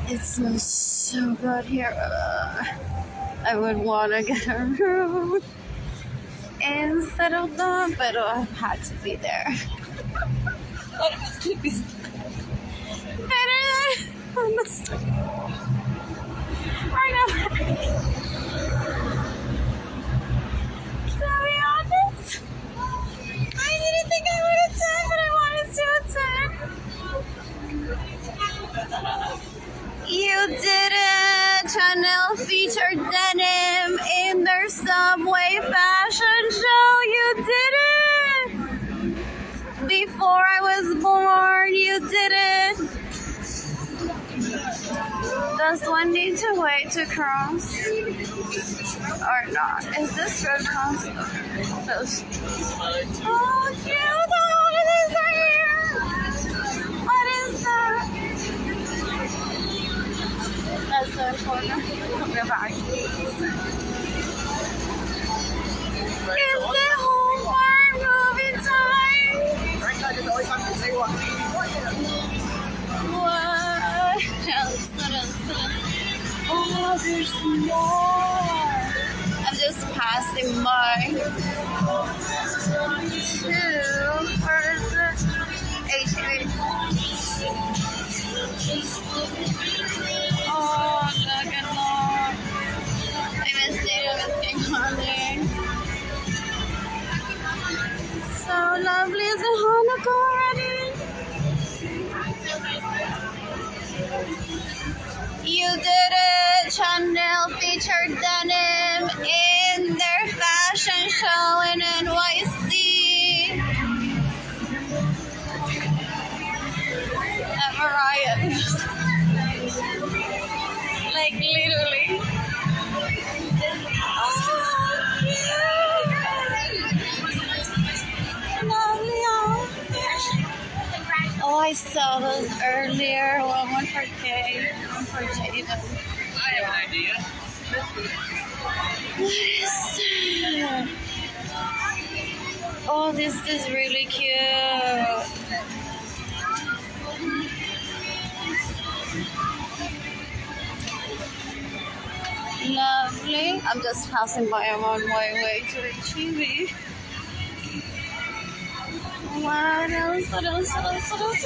It smells so good here. I would want to get a room instead of them, but I had to be there. What if it's going to be better on the street? I know. To be honest, I didn't think I would attend, but I wanted to attend. You didn't! Chanel featured denim in their subway fashion show. You didn't! Before I was born, you didn't. Does one need to wait to cross? Or not? Is this road cross? Oh, cute! The holidays are here! What is that? That's the corner. We're back. Is the Hallmark movie time? What else? Oh, there's more. I'm just passing by. Where is it? HEB. Oh, look at that. I missed Jayden and Keilany. So lovely. Is it Hanukkah already? You did it! Chanel featured denim in their fashion show in NYC. At Mariah's. Like literally. Oh, cute! Lovely outfit. Oh, I saw those earlier. One for Kay, one for Jayden. I have an idea. What is that? Oh, this is really cute. Lovely. I'm just passing by. I'm on my way to the HEB. What else? What else? What else? What else?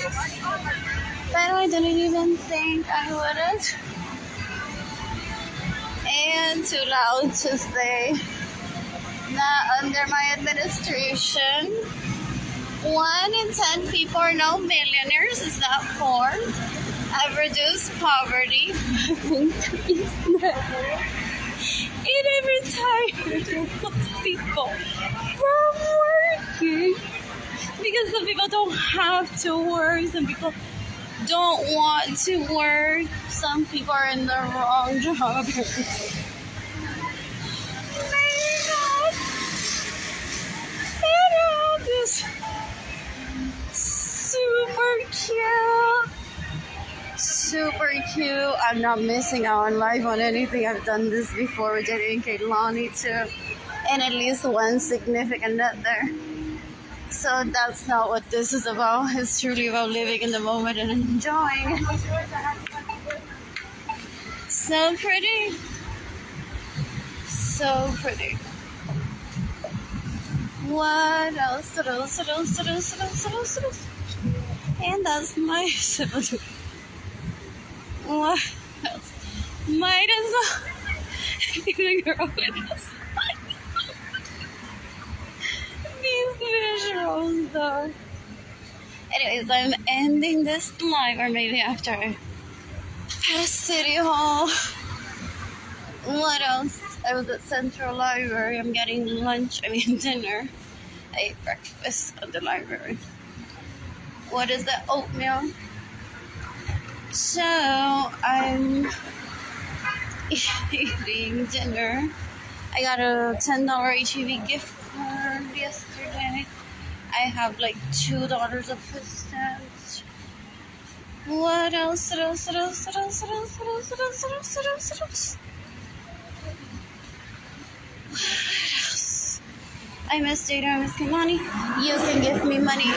But I didn't even think I wouldn't. And too loud to say. Not under my administration. 1 in 10 people are now millionaires. Is that poor? I've reduced poverty. I've increased net. And I've retired most people from working. Because some people don't have to work. Some people don't want to work. Some people are in the wrong job. This super cute. Super cute. I'm not missing out on life on anything. I've done this before with Jayden and Keilany too. And at least one significant other. So that's not what this is about. It's truly about living in the moment and enjoying it. So pretty. So pretty. What else? What else? What else? What else? What else? What else? What else? And that's my what else? Might as well be the girl with us. These visuals though. Anyways, I'm ending this live, or maybe after I pass City Hall. What else? I was at Central Library. I'm getting dinner. I ate breakfast at the library. What is that? Oatmeal. So I'm eating dinner. I got a $10 HEB gift card yesterday. I have like $2 of food stamps. What else? What else? What else? What else? What else? What else? What else? What else? What else? What else? What else? I miss Jayden and Keilany. You can give me money in.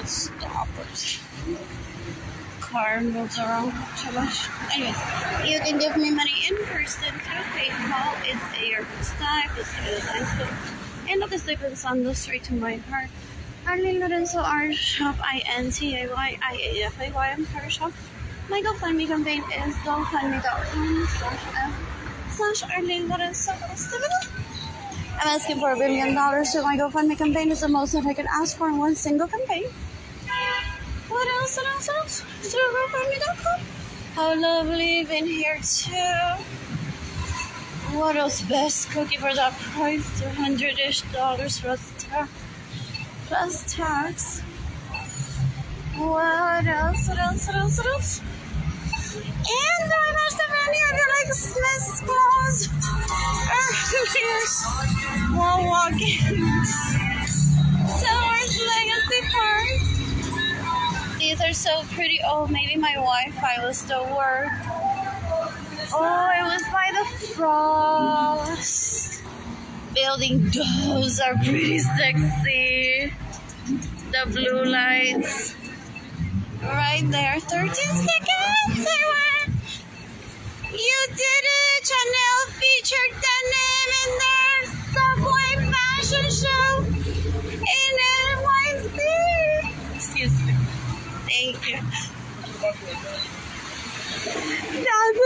stop it. Car moves around too much. Anyways, you can give me money in person through PayPal. It's your Skype, it's the and lo que estoy pensando straight to my heart. Arlene Lorenzo Art Shop, INTAYIAFAY Art Shop. My GoFundMe campaign is gofundme.com/Arlene Lorenzo. I'm asking for $1 billion, so my GoFundMe campaign is the most that I can ask for in one single campaign. What else? Through GoFundMe.com. How lovely, been here too. What else? Best cookie for that price, $200-ish plus tax. What else? And I watched the menu of your like Smith's clothes earlier while walking towards Legacy Park. These are so pretty. Oh, maybe my Wi-Fi will still work. Oh, it was by the Frost building. Those are pretty sexy. The blue lights. Right there. 13 seconds. I went. You did it. Chanel featured denim in their Subway fashion show in NYC. Excuse me. Thank you.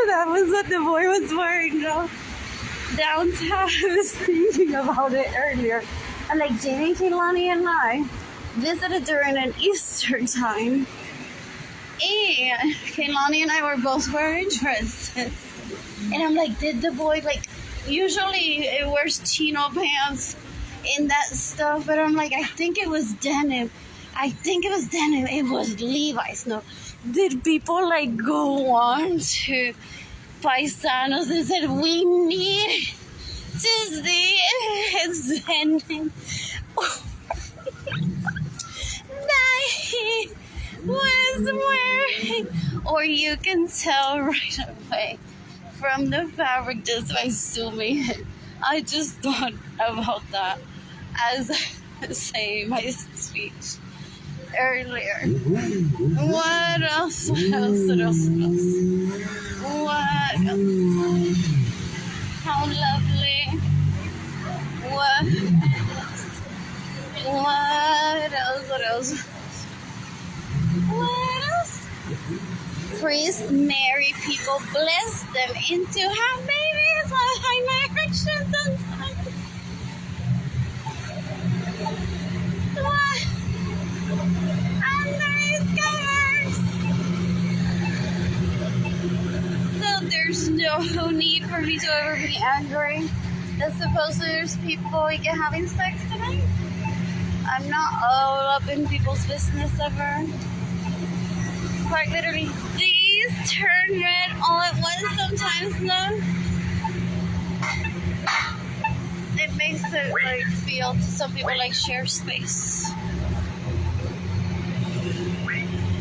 That was what the boy was wearing, though. Downtown, I was thinking about it earlier. And like Jayden and Keilany and I visited during an Easter time. And Keilany and I were both wearing dresses. And I'm like, did the boy, like, usually it wears chino pants and that stuff. But I'm like, I think it was denim. It was Levi's. No. Did people like go on to Paisanos and said, we need to see it's denim? That he was wearing. Or you can tell right away from the fabric just by zooming in. I just thought about that as I say my speech earlier. What else? What else? How lovely. What else? Please marry people, bless them into have babies while I marriage sometimes. What? So there's no need for me to ever be angry. As supposed to there's people having sex tonight. I'm not all up in people's business ever. Quite literally, these turn red all at once sometimes though. It makes it like feel to some people like share space.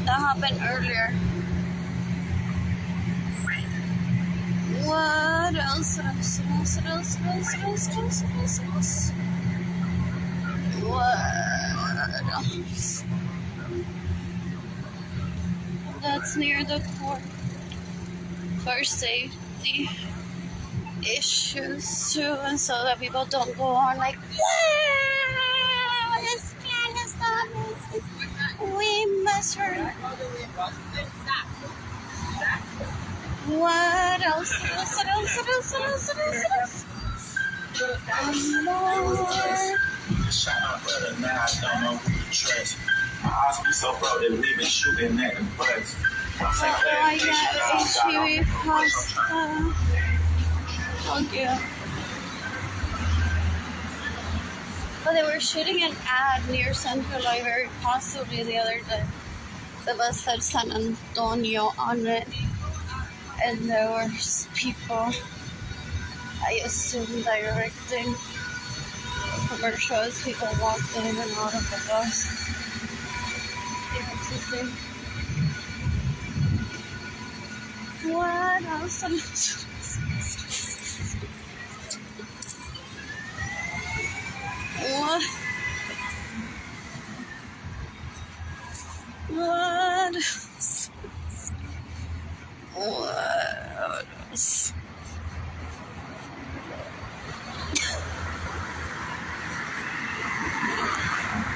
That happened earlier. What else? What else? That's near the court for safety issues too, and so that people don't go on like, this man is not. We must hurry. What else? Shot my brother, now I don't know who to trust. My eyes be so broke that we been shooting at the butts. Chewy pasta. Okay. But they were shooting an ad near Central Library possibly the other day. The bus said San Antonio on it. And there were people, I assume, directing commercial as people walked in and out of the bus. Interesting. What else? What? What else? What else?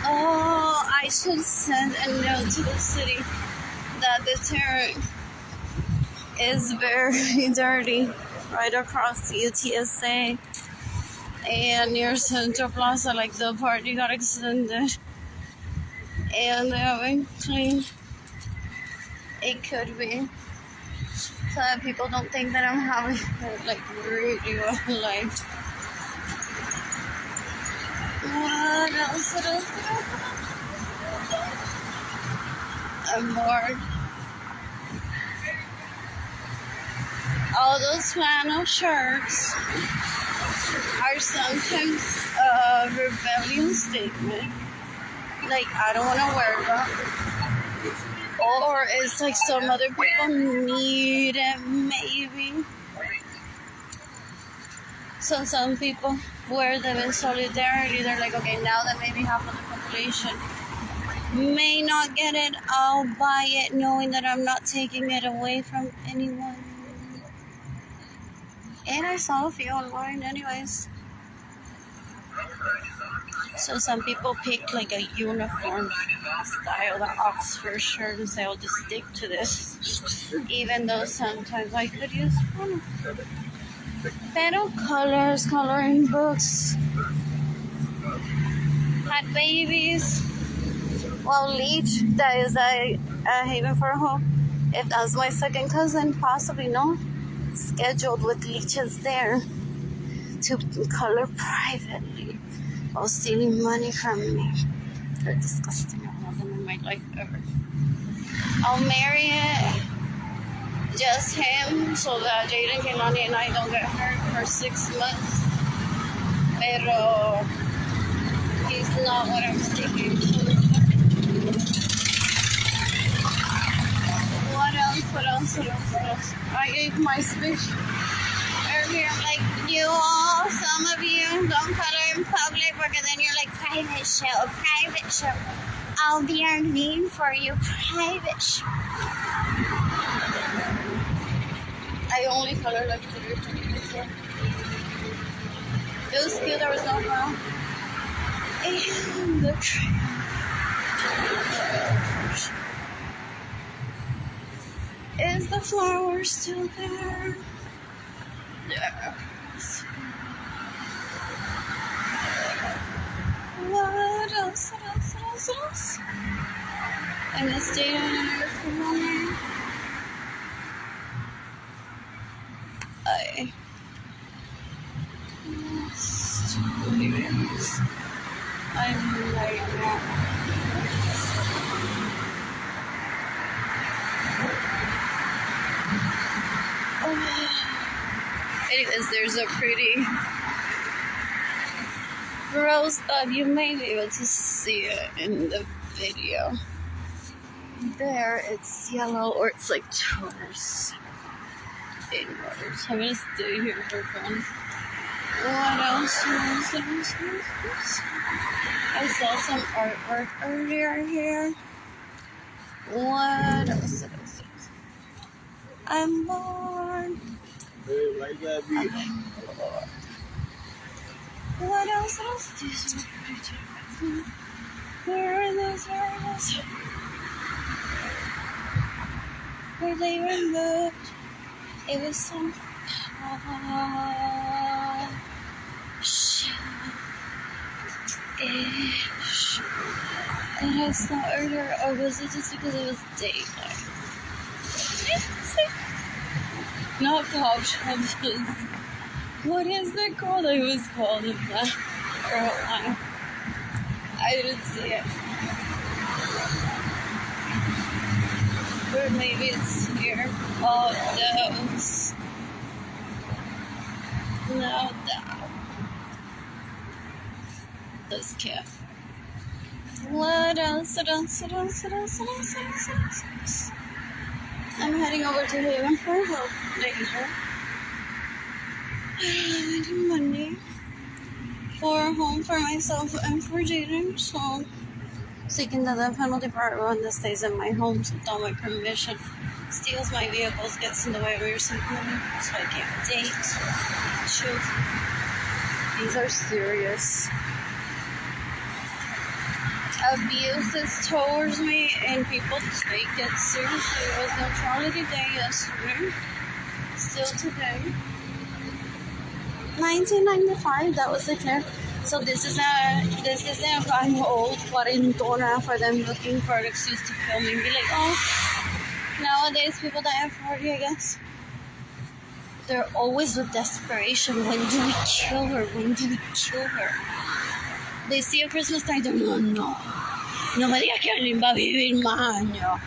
Oh, I should send a note to the city that the terrain is very dirty right across the UTSA and near Central Plaza. Like the party got extended and they haven't cleaned. It could be so that people don't think that I'm having like really rough life. What else? What else? What else? I'm bored. All those flannel shirts are sometimes a rebellion statement. Like, I don't want to wear them. Or it's like some other people need it, maybe. So some people wear them in solidarity. They're like, okay, now that maybe half of the population may not get it, I'll buy it knowing that I'm not taking it away from anyone. And I saw a few online anyways. So some people pick like a uniform style, the Oxford shirt, and say, I'll just stick to this. Even though sometimes I could use one. Pero colors, coloring books, had babies. Well, Leech, that is a haven for home. If that's my second cousin, possibly no. Scheduled with leeches there to color privately while stealing money from me. They're disgusting. I love them in my life ever. I'll marry it, just him, so that Jayden and Keilany and I don't get hurt for 6 months. Pero he's not what I'm thinking. What else? What else? What else? What else? I gave my speech earlier. I'm like, you all, some of you don't color in public because then you're like, private show, private show. I'll be our name for you, private show. I only color like 3 times. It was cute, there was no brown. And the tree. Is the flower still there? Yes. What else? What else? What else? What else? I miss Jayden and Keilany. I miss Jayden. I'm like that. Anyways, there's a pretty rosebud. You may be able to see it in the video. There, it's yellow, or it's like toast. I'm gonna stay here for fun. What else? I saw some artwork earlier here. What else? I'm bored. Hey, why you gotta be? What else? Where are those? Where they removed? It was some ish that I saw earlier, or was it just because it was daylight? Not pop shops. What is it called? I was called in that for a while. I didn't see it. Or maybe it's here. Oh, those. No doubt. This kid. What else? I'm heading over to Haven for help later. I need money for a home for myself and for Jayden, so seeking the death penalty for everyone that stays in my home without my permission, steals my vehicles, gets in the way of your money, so I can't date. Shoot. These are serious. Abuses towards me, and people take it seriously. It was neutrality day yesterday. Still today. 1995, that was the year. So this is a I'm old cuarentona for them looking for an excuse to kill me and be like, oh, nowadays people die at 40, I guess. They're always with desperation. When do we kill her? When do we kill her? They see a Christmas time, they're no me digas que alguien va a vivir más años.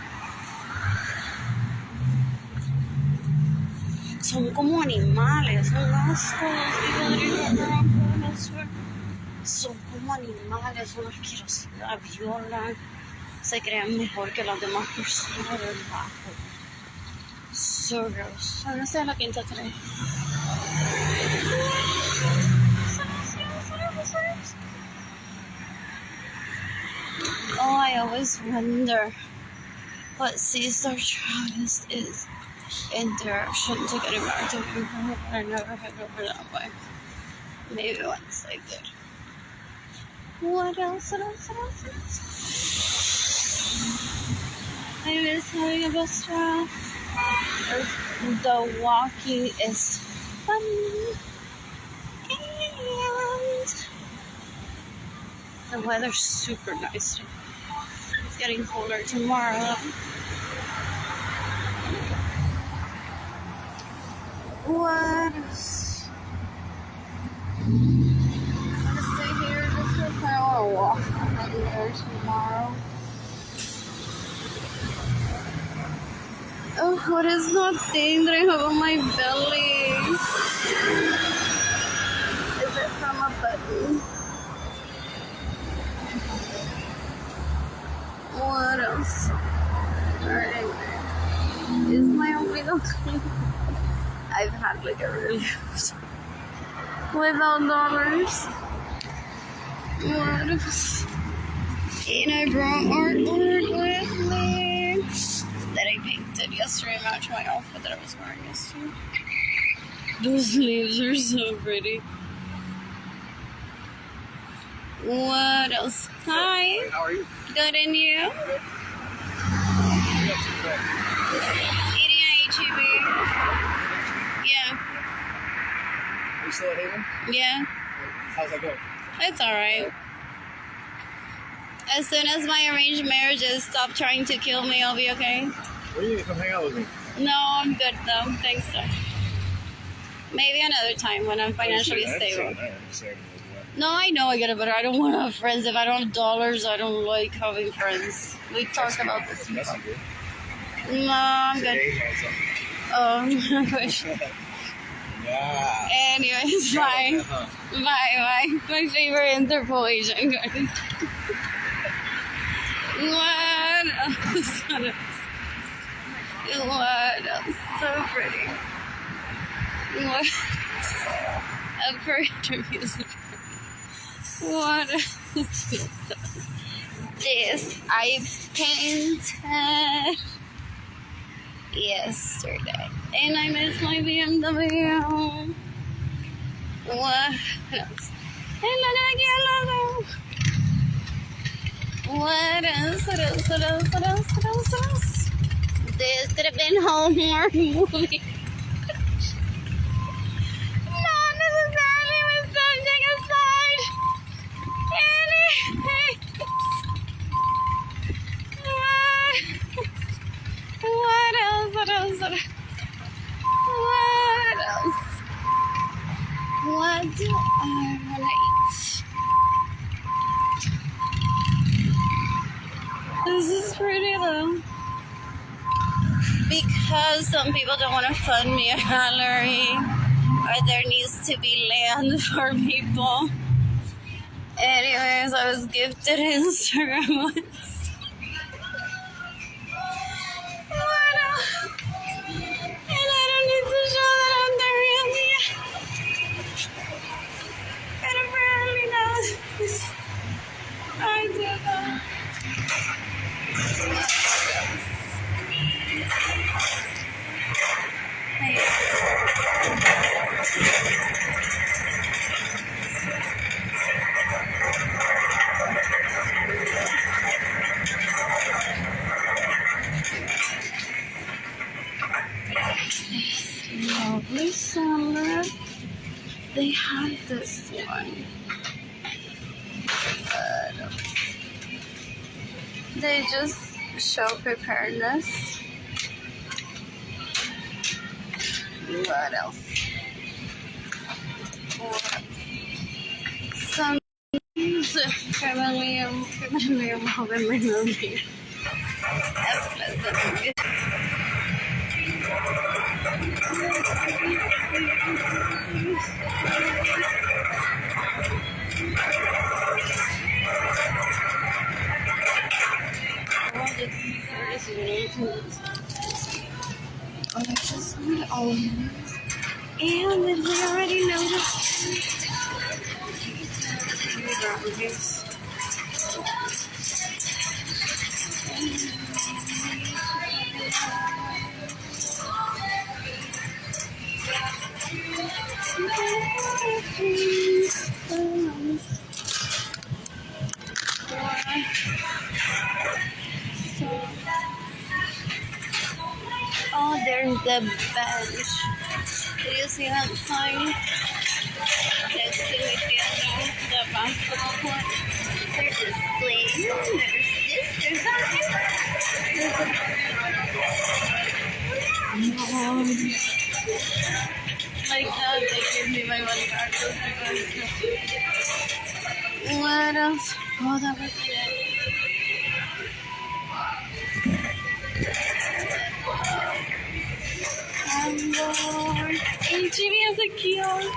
Son como animales, son son como animales, son asquerosidad, violan, se crean mejor que las demás personas del bajo. So gross. Ahora está la quinta 3. Oh, I always wonder what Caesar Travis is interaction to getting back to people. I never had over that way. Maybe once I did. What else? I miss having a bus ride. The walking is fun. And the weather's super nice. It's getting colder tomorrow. What else? I'm gonna stay here just for kind of want to walk there tomorrow. Oh, what is that thing that I have on my belly? Is it from a button? What else? Alright. Is my ombligo clean? I've had like a really without dollars. What else? And I brought artwork with me that I painted yesterday, matched my outfit that I was wearing yesterday. Those leaves are so pretty. What else? Hi. How are you? Good, and you? Eating at HEB. Yeah. Are you still at Haven? Yeah. How's that going? It's alright. As soon as my arranged marriages stop trying to kill me, I'll be okay. Where do you need to come hang out with me? No, I'm good though. Thanks, sir. Maybe another time when I'm financially stable. No, I know I get it, but I don't want to have friends. If I don't have dollars, I don't like having friends. We talked about this before. No, I'm good. Oh, I wish. Yeah. Anyways, bye. Bye. My favorite interpolation, guys. What else? What else? So pretty. What? A pretty music. What else? This I painted yesterday, and I miss my BMW. What else? What else? This could have been Hallmark movie. Not necessarily with subject aside. What else? What do I want to eat? This is pretty though. Because some people don't want to fund me a gallery, or there needs to be land for people. Anyways, I was gifted Instagram once. And I don't need to show that I'm the real me. It apparently knows. I do though. This lovely summer. They have this one. They just show preparedness. What else? Some family movie. And did we already notice? Oh, there's the bench. Do you see that sign? Next to the basketball court. There's a sling. There's that. Like that, they give me my money back. What else? Oh, that was it. And Jimmy has a kiosk.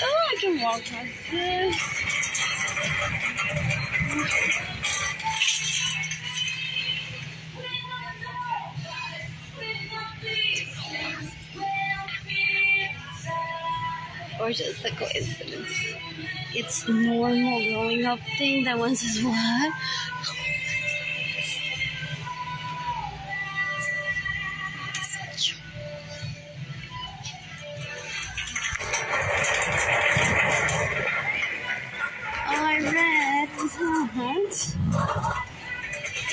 Oh, I can walk past this. Or just a coincidence. It's normal growing up thing that one says, what? I read that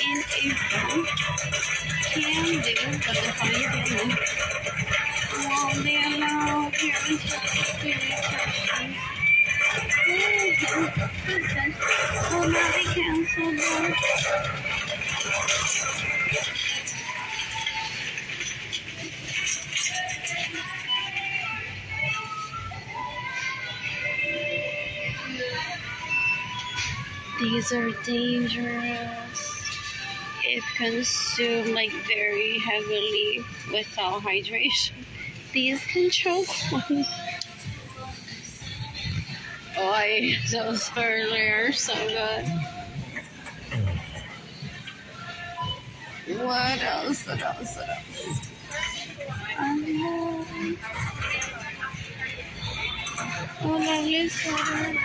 in April can do the defined while they allow parents to be consent will not be cancelled. These are dangerous if consumed like very heavily without hydration. These can choke one. Oh, those earlier so good. What else? Oh, lovely sweater.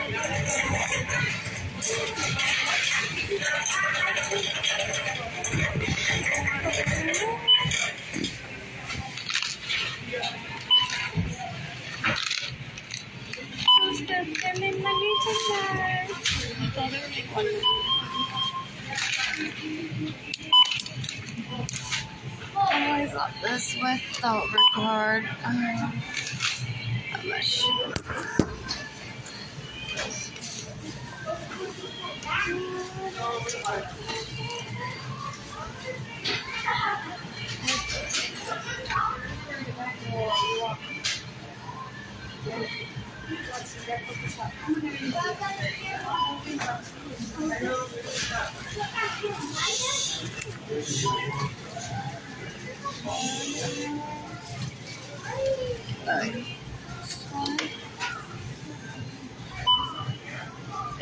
I got this without record. I'm not sure.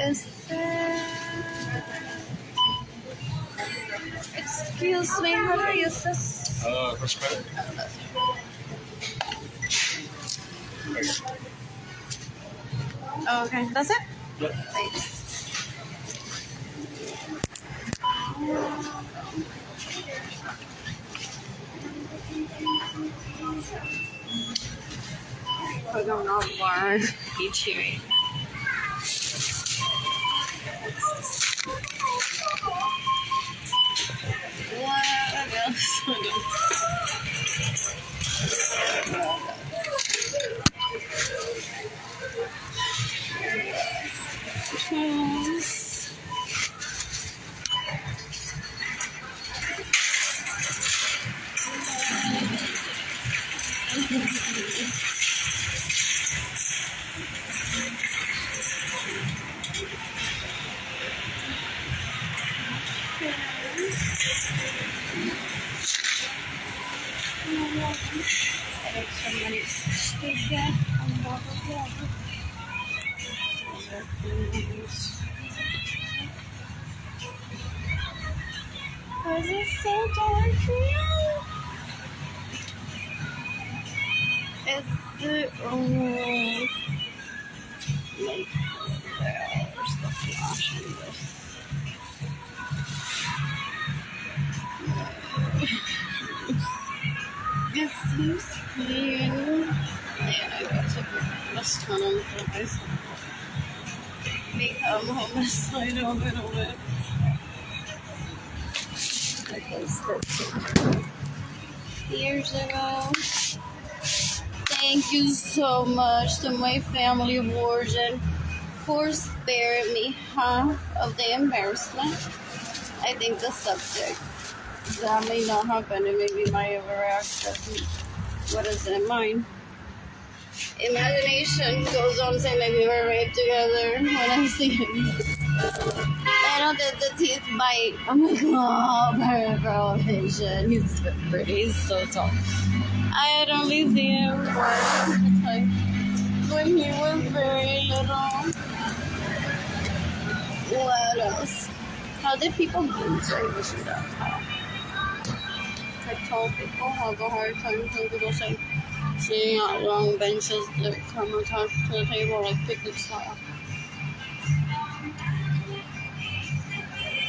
Is there... Excuse me, how do I use this? First credit. Oh, okay, that's it? Yep. Thanks. Pag ang nag-bar, i-cheering. Extra minutes to get on blah blah blah. Cause it's so dark here. It's the like there's the flash in this. It's so clean. Yeah, I got to let's turn on the lights. Become homicidal a little bit. Like those 13 years ago. Thank you so much to my family of origin for sparing me half of the embarrassment. I think the subject that may not happen and maybe my overreaction. What is it in mine? Imagination goes on saying maybe we're raped together when I see him. I don't think the teeth bite. I'm like, oh, girl vision. He's pretty. He's so tall. I had only seen him once, like, when he was very little. What else? How did people lose their vision that tall? Like tall people have a hard time, some people say, seeing out long benches that come attached to the table like picnic style.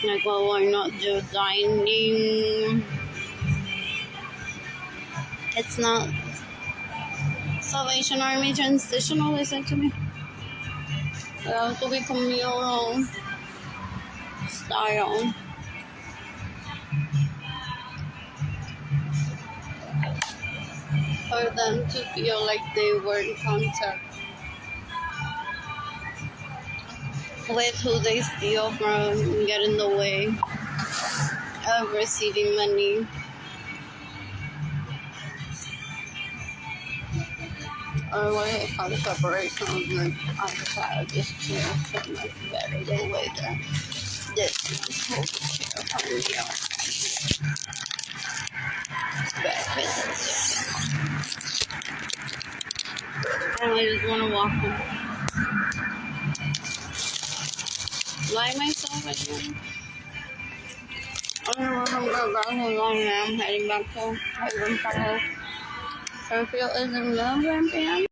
Like, well, why not do dining? It's not Salvation Army transitional, they said to me. It has to be communal style. For them to feel like they were in contact with who they steal from and get in the way of receiving money. Or what I call the separation of like I just feel much better the way that this is holding chair breakfast. And I just want to walk home. Lie myself again. I don't know if I'm going back home long now. I'm heading back to Husband Fellow. Fairfield is in love, Rampion.